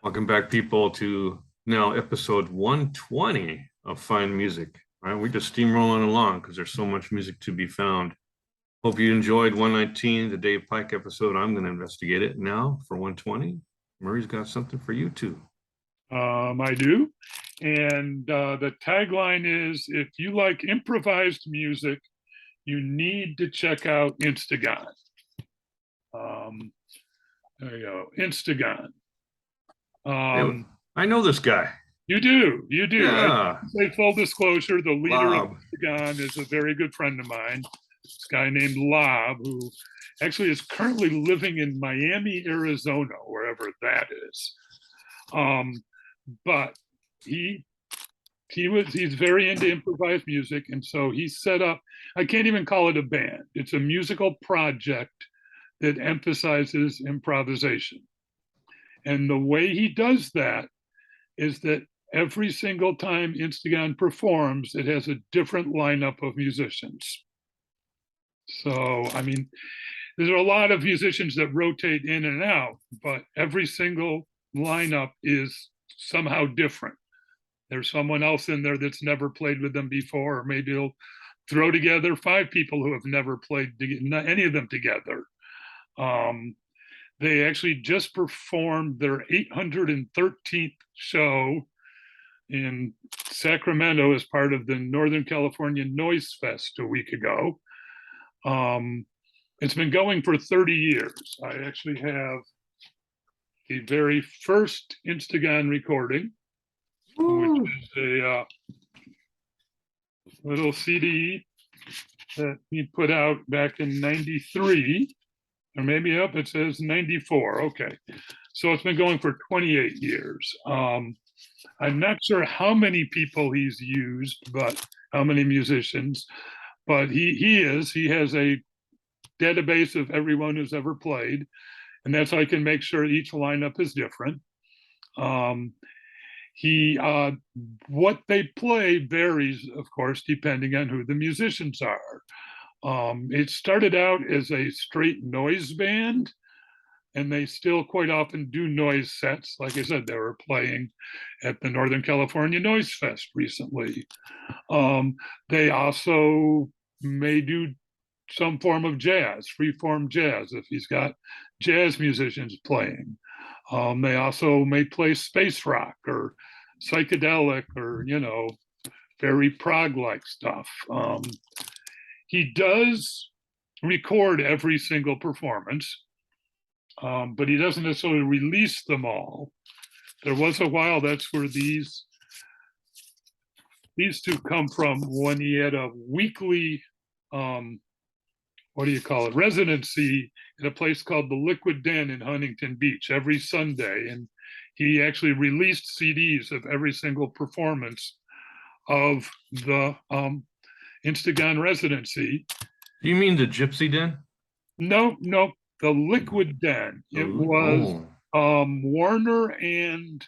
Welcome back, people, to now episode 120 of Fine Music. All right, we're just steamrolling along because there's so much music to be found. Hope you enjoyed 119, the Dave Pike episode. I'm going to investigate it now for 120. Murray's got something for you too. I do. And the tagline is if you like improvised music, you need to check out Instagon. There you go, Instagon. I know this guy. You do, you do. Yeah. Say full disclosure, the leader of Lob. Instagon is a very good friend of mine, this guy named Lob, who actually is currently living in Miami, Arizona, wherever that is. But he's very into improvised music, and so he set up, I can't even call it a band, it's a musical project that emphasizes improvisation. And the way he does that is that every single time Instagon performs, it has a different lineup of musicians. So I mean, there are a lot of musicians that rotate in and out, but every single lineup is somehow different. There's someone else in there that's never played with them before, or maybe he'll throw together 5 people who have never played any of them together. They actually just performed their 813th show in Sacramento as part of the Northern California Noise Fest a week ago. It's been going for 30 years. I actually have the very first Instagon recording, which is a little CD that he put out back in 93, or maybe up, it says 94. Okay. So it's been going for 28 years. I'm not sure how many people he's used, but how many musicians, but he has a database of everyone who's ever played, and that's how I can make sure each lineup is different. What they play varies, of course, depending on who the musicians are. It started out as a straight noise band, and they still quite often do noise sets. Like I said, they were playing at the Northern California Noise Fest recently. They also may do some form of jazz, free-form jazz, if he's got jazz musicians playing. They also may play space rock or psychedelic or, very prog-like stuff. He does record every single performance, but he doesn't necessarily release them all. There was a while that's where these two come from, when he had a weekly residency at a place called the Liquid Den in Huntington Beach every Sunday. And he actually released CDs of every single performance of the Instagon residency. Do you mean the Gypsy Den? No, the Liquid Den. It was Warner and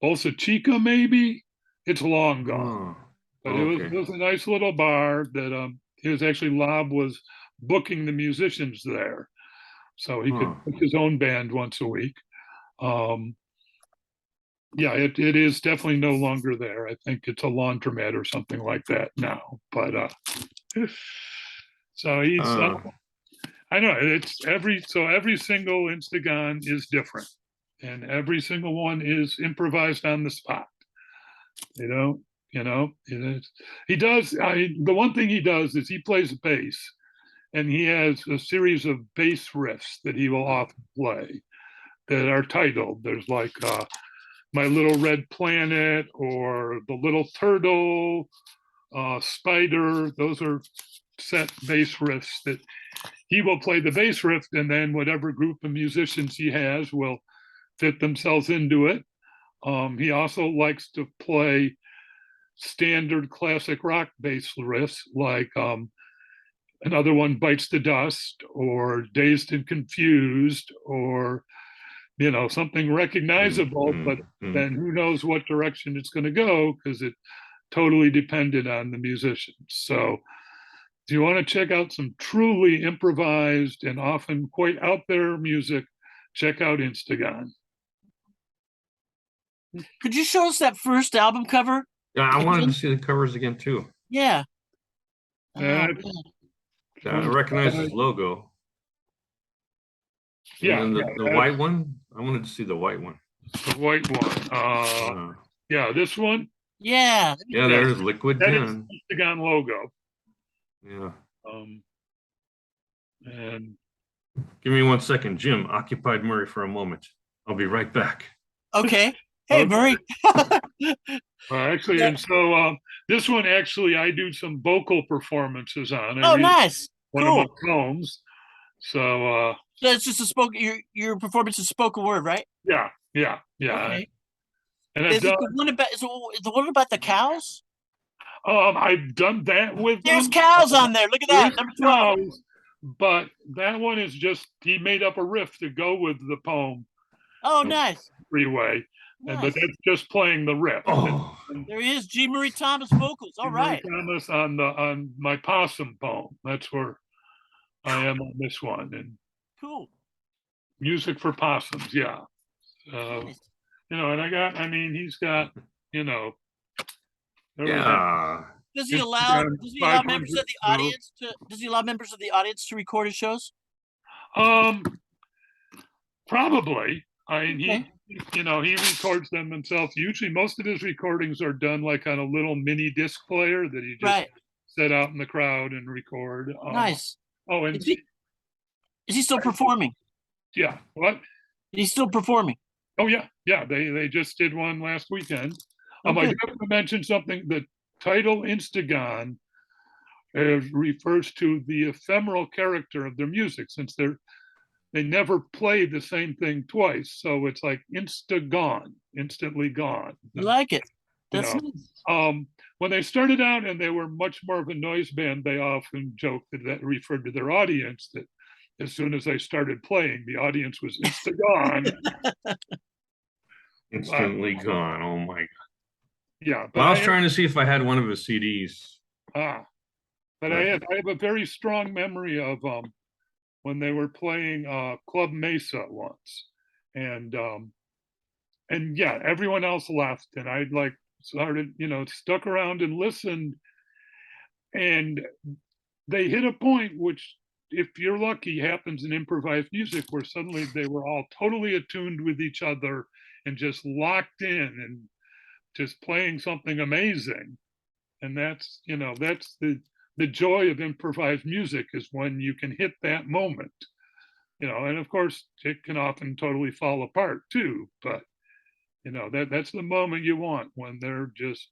Bolsa Chica, maybe. It's long gone. But it was a nice little bar that it was actually, Lob was booking the musicians there, so he could book his own band once a week. Yeah, it is definitely no longer there. I think it's a laundromat or something like that now. But so he's I know it's every single Instagon is different, and every single one is improvised on the spot. It is. He does. The one thing he does is he plays bass, and he has a series of bass riffs that he will often play that are titled. There's like My Little Red Planet or The Little Turtle, Spider. Those are set bass riffs that he will play the bass riff, and then whatever group of musicians he has will fit themselves into it. He also likes to play standard classic rock bass riffs, like another one, Bites the Dust, or Dazed and Confused, or something recognizable, but then who knows what direction it's going to go, because it totally depended on the musicians. So if you want to check out some truly improvised and often quite out there music, check out Instagon. Could you show us that first album cover? Yeah, I wanted to see the covers again too. Yeah. Oh, Uh, man. I recognize his logo. And Yeah, then the that's white one, I wanted to see the white one. the white one. Yeah, this one. Yeah. Yeah, there's Liquid That is Gun. the Instagon logo. Yeah. And Give me 1 second, Jim. Occupied Murray for a moment. I'll be right back. Okay. Hey, Okay. Murray. actually, Yeah. and so this one actually I do some vocal performances on. I Oh, read nice. one Cool. of my poems. So So it's just a spoken. Your performance is spoken word, right? yeah. Okay. And Is it the one about? Is it the one about the cows? I've done that with There's them. cows on there. Look at that. There's Number 12. cows, but that one is just he made up a riff to go with the poem Oh, nice. Freeway. But Nice. that's just playing the riff. Oh, And There he is, G. Murray Thomas vocals. All Murray right. Thomas on my possum poem. That's where I am on this one. And Cool. music for possums, yeah. Nice. And he's got, yeah. Does he It's allow? got Does he allow 500 members of the audience to? Does he allow members of the audience to record his shows? Probably. I mean, Okay. he records them himself. Usually, most of his recordings are done like on a little mini disc player that he just Right. set out in the crowd and record. Nice. Oh, and Is he still performing? yeah, what? He's still performing. Oh, yeah. They just did one last weekend. I Okay. do have to mention something. The title Instagon refers to the ephemeral character of their music, since they never play the same thing twice. So it's like gone, instantly gone. I like it. You That's know, nice. When they started out and they were much more of a noise band, they often joked that referred to their audience, that as soon as they started playing, the audience was gone. Instantly gone. Oh my God. Yeah. But Well, I was trying to see if I had one of his CDs. But I have a very strong memory of when they were playing Club Mesa once, and yeah, everyone else left, and I started, stuck around and listened, and they hit a point which, if you're lucky, happens in improvised music, where suddenly they were all totally attuned with each other and just locked in and just playing something amazing. And that's the joy of improvised music, is when you can hit that moment, and of course it can often totally fall apart too, but that's the moment you want, when they're just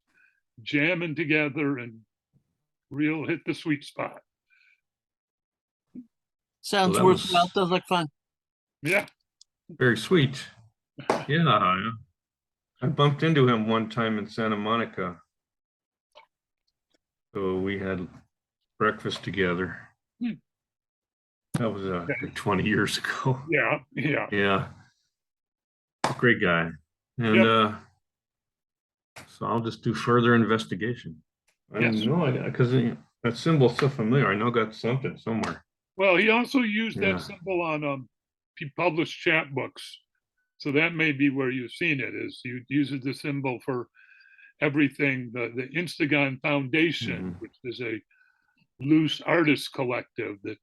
jamming together and real hit the sweet spot. Sounds that worthwhile. was- Sounds like fun. Yeah. Very sweet. Yeah. I bumped into him one time in Santa Monica. So we had breakfast together. That was like 20 years ago. Yeah. Yeah. Great guy. And so I'll just do further investigation. I Yes. have no idea, because that symbol's so familiar. I know I got something somewhere. Well, he also used Yeah. that symbol on he published chapbooks, so that may be where you've seen it. Is he uses the symbol for everything. The Instagon Foundation, which is a loose artist collective that.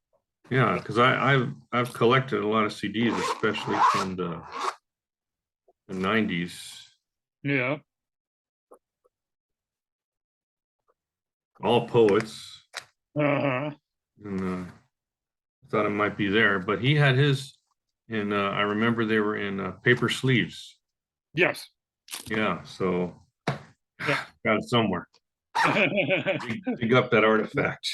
Yeah, because I've collected a lot of CDs, especially from the 90s. Yeah. All poets. Uh-huh. And thought it might be there, but he had his in, I remember they were in paper sleeves. Yes. Yeah, so Yeah. got it somewhere. Dig up that artifact.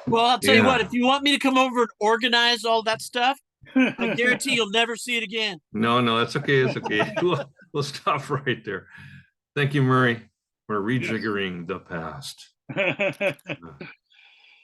Well, I'll tell you Yeah. what. If you want me to come over and organize all that stuff, I guarantee you'll never see it again. No, that's okay. It's okay. We'll stop right there. Thank you, Murray, for rejiggering the past.